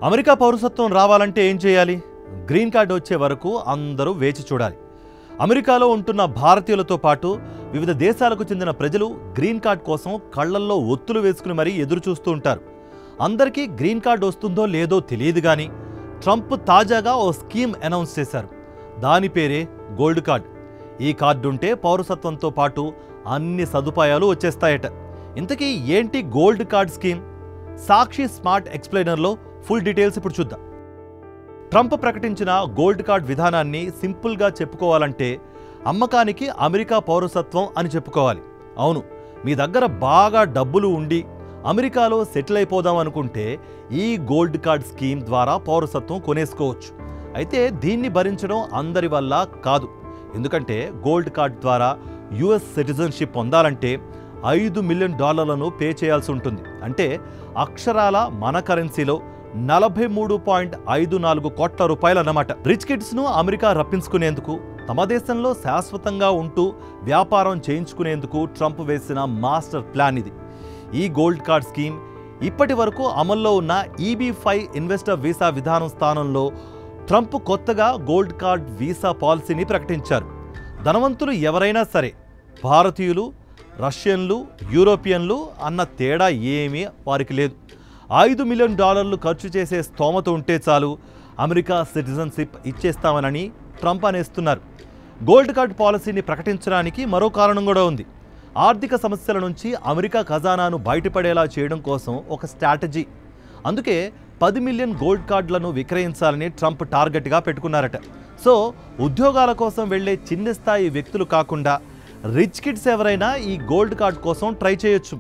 America పౌరసత్వం రావాలంటే ఏం చేయాలి? గ్రీన్ కార్డు వచ్చే వరకు అందరూ వేచి చూడాలి. అమెరికాలో ఉంటున్న భారతీయులతో పాటు వివిధ దేశాలకు చెందిన ప్రజలు గ్రీన్ కార్డ్ కోసం కళ్లల్లో ఒత్తులు వేసుకుని మరీ ఎదురు చూస్తూ ఉంటారు. అందరికీ గ్రీన్ కార్డు వస్తుందో లేదో తెలియదు కానీ ట్రంప్ తాజాగా ఓ స్కీమ్ అనౌన్స్ చేశారు. దాని పేరే గోల్డ్ కార్డ్. ఈ కార్డు ఉంటే పౌరసత్వంతో పాటు అన్ని సదుపాయాలు వచ్చేస్తాయట. ఇంతకీ ఏంటి గోల్డ్ కార్డ్ స్కీమ్? సాక్షి స్మార్ట్ ఎక్స్ప్లెయినర్లో ఫుల్ డీటెయిల్స్ ఇప్పుడు చూద్దాం. ట్రంప్ ప్రకటించిన గోల్డ్ కార్డ్ విధానాన్ని సింపుల్గా చెప్పుకోవాలంటే అమ్మకానికి అమెరికా పౌరసత్వం అని చెప్పుకోవాలి. అవును, మీ దగ్గర బాగా డబ్బులు ఉండి అమెరికాలో సెటిల్ అయిపోదాం అనుకుంటే ఈ గోల్డ్ కార్డ్ స్కీమ్ ద్వారా పౌరసత్వం కొనేసుకోవచ్చు. అయితే దీన్ని భరించడం అందరి వల్ల కాదు. ఎందుకంటే గోల్డ్ కార్డ్ ద్వారా యుఎస్ సిటిజన్షిప్ పొందాలంటే $5 మిలియన్ పే చేయాల్సి ఉంటుంది. అంటే అక్షరాల మన కరెన్సీలో 43.54 కోట్ల రూపాయలు అన్నమాట. రిచ్ కిడ్స్ను అమెరికా రప్పించుకునేందుకు, తమ దేశంలో శాశ్వతంగా ఉంటూ వ్యాపారం చేయించుకునేందుకు ట్రంప్ వేసిన మాస్టర్ ప్లాన్ ఇది. ఈ గోల్డ్ కార్డ్ స్కీమ్ ఇప్పటి వరకు అమల్లో ఉన్న EB-5 ఇన్వెస్టర్ వీసా విధానం స్థానంలో ట్రంప్ కొత్తగా గోల్డ్ కార్డ్ వీసా పాలసీని ప్రకటించారు. ధనవంతులు ఎవరైనా సరే, భారతీయులు, రష్యన్లు, యూరోపియన్లు అన్న తేడా ఏమీ వారికి లేదు. $5 మిలియన్ ఖర్చు చేసే స్తోమత ఉంటే చాలు అమెరికా సిటిజన్షిప్ ఇచ్చేస్తామనని ట్రంప్ అనేస్తున్నారు. గోల్డ్ కార్డ్ పాలసీని ప్రకటించడానికి మరో కారణం కూడా ఉంది. ఆర్థిక సమస్యల నుంచి అమెరికా ఖజానాను బయటపడేలా చేయడం కోసం ఒక స్ట్రాటజీ. అందుకే 10 మిలియన్ గోల్డ్ కార్డులను విక్రయించాలని ట్రంప్ టార్గెట్గా పెట్టుకున్నారట. సో ఉద్యోగాల కోసం వెళ్లే చిన్న స్థాయి వ్యక్తులు కాకుండా రిచ్ కిడ్స్ ఎవరైనా ఈ గోల్డ్ కార్డ్ కోసం ట్రై చేయొచ్చు.